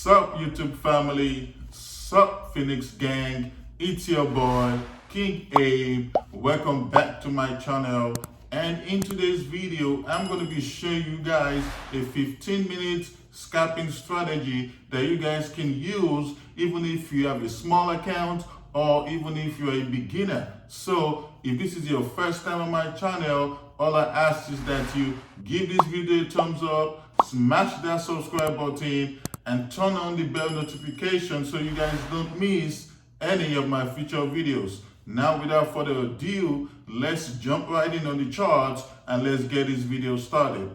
Sup YouTube family, sup Phoenix gang, it's your boy King Abe. Welcome back to my channel, and in today's video I'm going to be showing you guys a 15-minute scalping strategy that you guys can use even if you have a small account or even if you're a beginner. So if this is your first time on my channel, all I ask is that you give this video a thumbs up, smash that subscribe button, and turn on the bell notification so you guys don't miss any of my future videos. Now without further ado, let's jump right in on the charts and let's get this video started.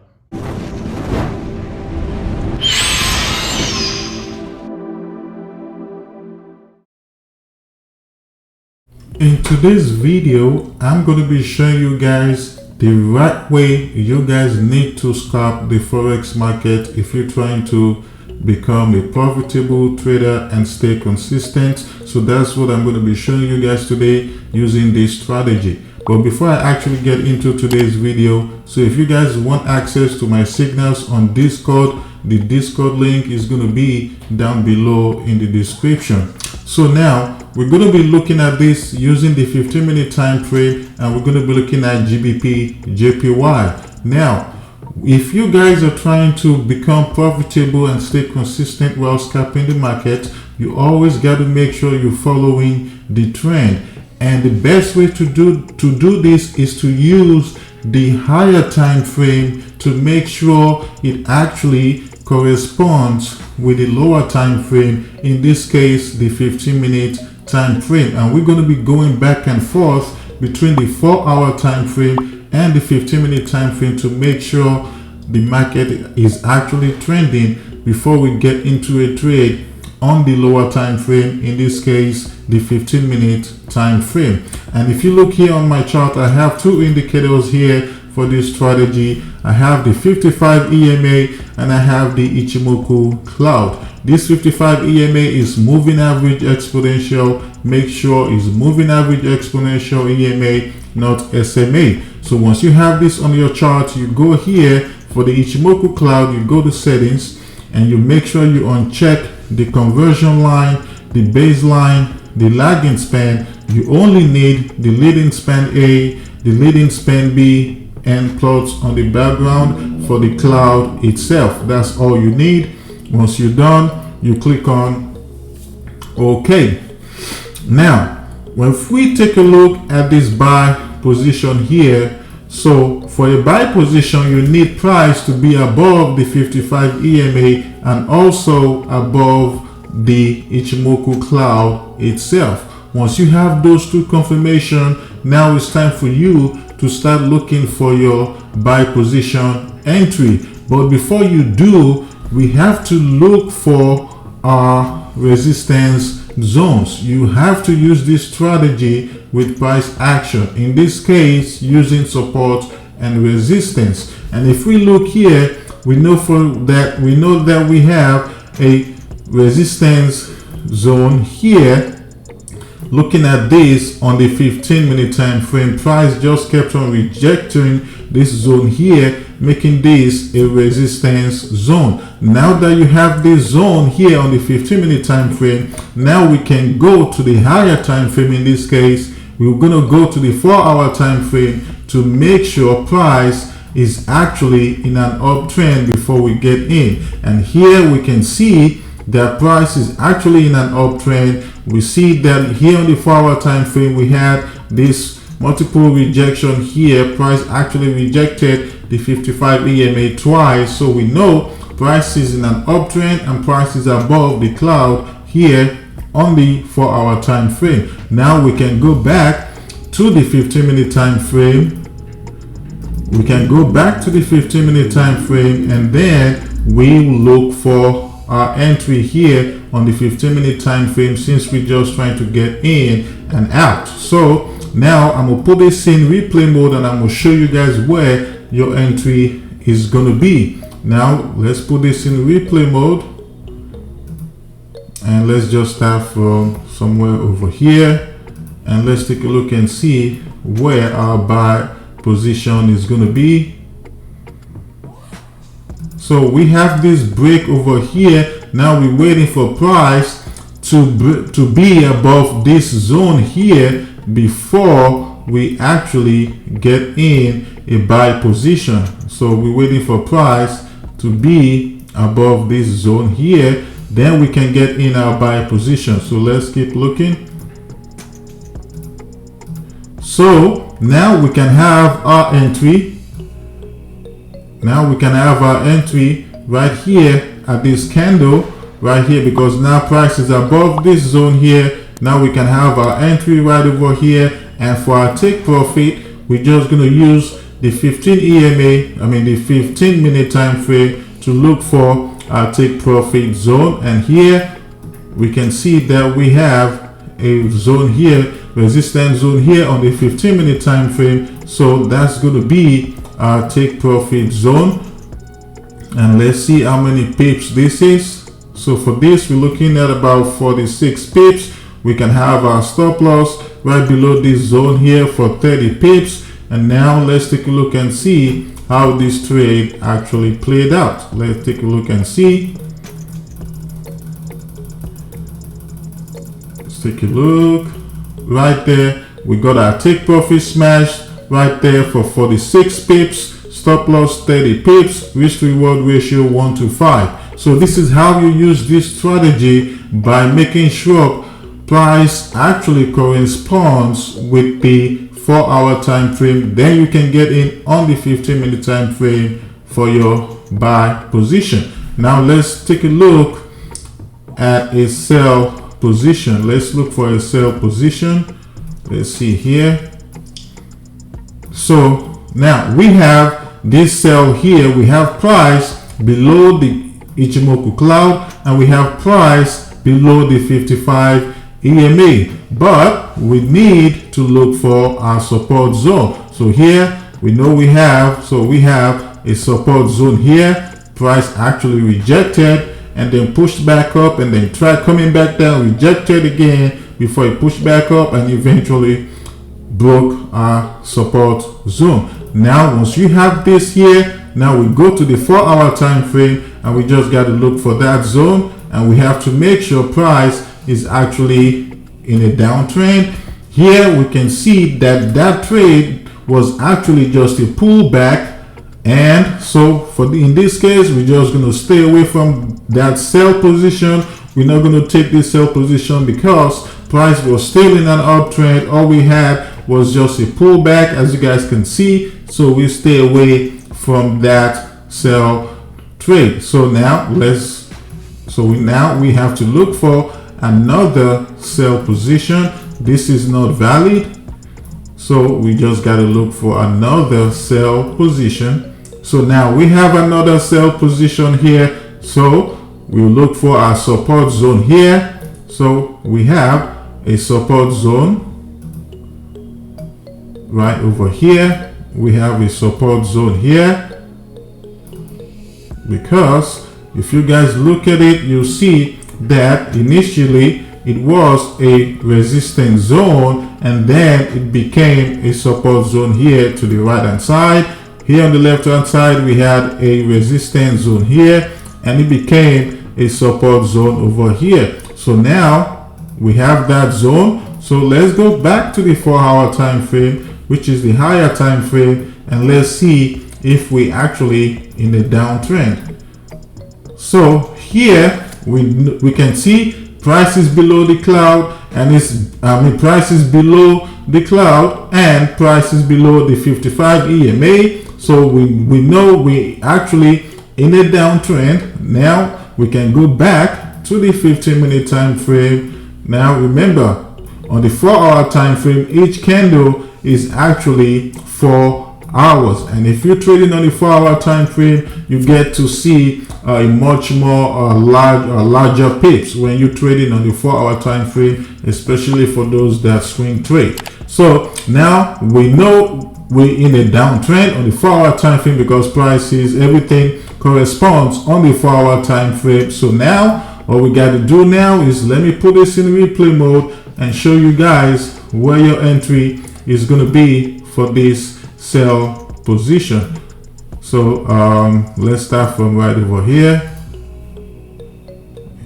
In today's video, I'm going to be showing you guys the right way you guys need to scalp the forex market if you're trying to become a profitable trader and stay consistent. So that's what I'm going to be showing you guys today using this strategy. But before I actually get into today's video, so if you guys want access to my signals on Discord, the Discord link is going to be down below in the description. So now we're going to be looking at this using the 15-minute time frame, and we're going to be looking at GBP JPY. Now if you guys are trying to become profitable and stay consistent while scalping the market, you always got to make sure you're following the trend. And the best way to do this is to use the higher time frame to make sure it actually corresponds with the lower time frame, in this case the 15-minute time frame. And we're going to be going back and forth between the 4-hour time frame and the 15-minute time frame to make sure the market is actually trending before we get into a trade on the lower time frame, in this case the 15-minute time frame. And if you look here on my chart, I have two indicators here for this strategy. I have the 55 EMA and I have the Ichimoku cloud. This 55 EMA is moving average exponential. Make sure it's moving average exponential EMA, not SMA. So once you have this on your chart, you go here for the Ichimoku cloud, you go to settings and you make sure you uncheck the conversion line, the baseline, the lagging span. You only need the leading span A, the leading span B, and plots on the background for the cloud itself. That's all you need. Once you're done, you click on OK. Now, if we take a look at this buy position here, so for a buy position, you need price to be above the 55 EMA and also above the Ichimoku cloud itself. Once you have those two confirmation, now it's time for you to start looking for your buy position entry. But before you do, we have to look for our resistance zones. You have to use this strategy with price action, in this case using support and resistance. And if we look here, we know that we have a resistance zone here. Looking at this on the 15-minute time frame, price just kept on rejecting this zone here, making this a resistance zone. Now that you have this zone here on the 15-minute time frame, now we can go to the higher time frame. In this case, we're going to go to the 4-hour time frame to make sure price is actually in an uptrend before we get in. And here we can see that price is actually in an uptrend. We see that here on the 4-hour time frame we had this multiple rejection here. Price actually rejected the 55 EMA twice, so we know price is in an uptrend and price is above the cloud here on the 4-hour time frame. Now we can go back to the 15-minute time frame. We can go back to the 15-minute time frame and then we will look for our entry here on the 15-minute time frame, since we're just trying to get in and out. So now I'm gonna put this in replay mode and I'm gonna show you guys where your entry is gonna be. Now let's put this in replay mode and let's just start from somewhere over here and let's take a look and see where our buy position is gonna be. So we have this break over here Now we're waiting for price to be above this zone here before we actually get in a buy position. So we're waiting for price to be above this zone here, then we can get in our buy position. So let's keep looking. So now we can have our entry. Now we can have our entry right here at this candle right here, because now price is above this zone here. Now we can have our entry right over here, and for our take profit, we're just going to use the 15 EMA, the 15-minute time frame to look for our take profit zone. And here we can see that we have a zone here, resistance zone here on the 15-minute time frame. So that's going to be our take profit zone. And let's see how many pips this is. So for this, we're looking at about 46 pips. We can have our stop loss right below this zone here for 30 pips. And now let's take a look and see how this trade actually played out. Let's take a look and see. Let's take a look. Right there, we got our take profit smashed right there for 46 pips. Stop loss 30 pips. Risk reward ratio 1:5. So this is how you use this strategy, by making sure price actually corresponds with the 4-hour time frame. Then you can get in on the 15-minute time frame for your buy position. Now let's take a look at a sell position. Let's look for a sell position. Let's see here. So now we have this sell here. We have price below the Ichimoku cloud, and we have price below the 55 EMA, but we need to look for our support zone. So here we know we have a support zone here. Price actually rejected and then pushed back up, and then tried coming back down, rejected again before it pushed back up, and eventually broke our support zone. Now once you have this here, now we go to the 4-hour time frame, and we just got to look for that zone, and we have to make sure price is actually in a downtrend. Here we can see that that trade was actually just a pullback, and so in this case, we're just going to stay away from that sell position. We're not going to take this sell position because price was still in an uptrend. All we had was just a pullback, as you guys can see. So we stay away from that sell trade. So now we have to look for another sell position. This is not valid, so we just got to look for another sell position. So now we have another sell position here, so we'll look for our support zone here. So we have a support zone right over here. We have a support zone here, because if you guys look at it, you'll see that initially it was a resistance zone, and then it became a support zone here to the right hand side. Here on the left hand side, we had a resistance zone here, and it became a support zone over here. So now we have that zone. So let's go back to the 4-hour time frame, which is the higher time frame, and let's see if we actually in a downtrend. So here we can see price is below the cloud, and price is below the cloud, and price is below the 55 EMA. So we know we actually in a downtrend. Now we can go back to the 15-minute time frame. Now remember, on the 4-hour time frame, each candle is actually 4 hours, and if you're trading on the 4-hour time frame, you get to see a much more larger pips when you're trading on the 4-hour time frame, especially for those that swing trade. So now we know we're in a downtrend on the 4-hour time frame, because prices, everything corresponds on the 4-hour time frame. So now what we got to do now is, let me put this in replay mode and show you guys where your entry is going to be for this sell position. So let's start from right over here.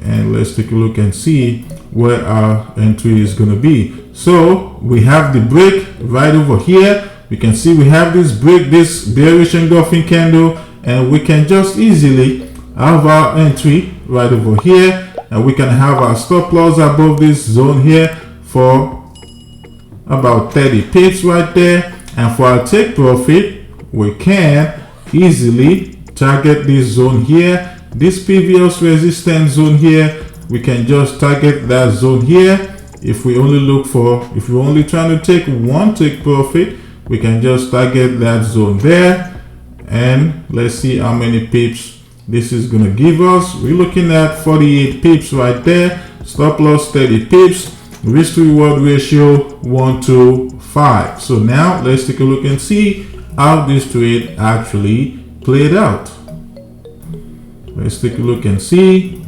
and let's take a look and see where our entry is going to be. So we have the break right over here. We can see we have this break, this bearish engulfing candle, and we can just easily have our entry right over here, and we can have our stop loss above this zone here for about 30 pips right there. And for our take profit, we can easily target this zone here, this previous resistance zone here. We can just target that zone here. If we only look for, if we're only trying to take one take profit, we can just target that zone there. And let's see how many pips this is going to give us. We're looking at 48 pips right there. Stop loss 30 pips. Risk to reward ratio 1:5. So now let's take a look and see how this trade actually played out. Let's take a look and see.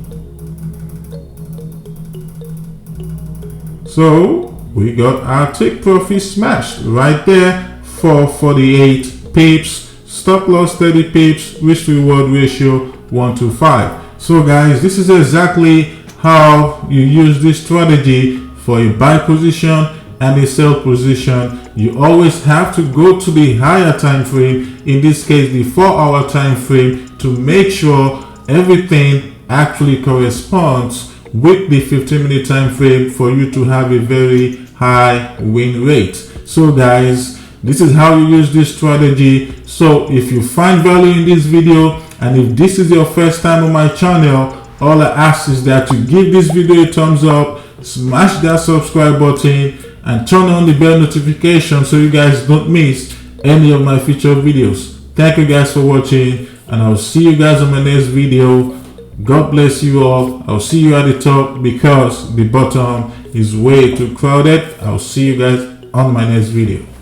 So we got our take profit smashed right there for 48 pips. Stop loss 30 pips. Risk to reward ratio 1:5. So guys, this is exactly how you use this strategy for a buy position and a sell position. You always have to go to the higher time frame, in this case the 4-hour time frame, to make sure everything actually corresponds with the 15-minute time frame for you to have a very high win rate. So guys, this is how you use this strategy. So if you find value in this video, and if this is your first time on my channel, all I ask is that you give this video a thumbs up, smash that subscribe button, and turn on the bell notification so you guys don't miss any of my future videos. Thank you guys for watching, and I'll see you guys on my next video. God bless you all. I'll see you at the top because the bottom is way too crowded. I'll see you guys on my next video.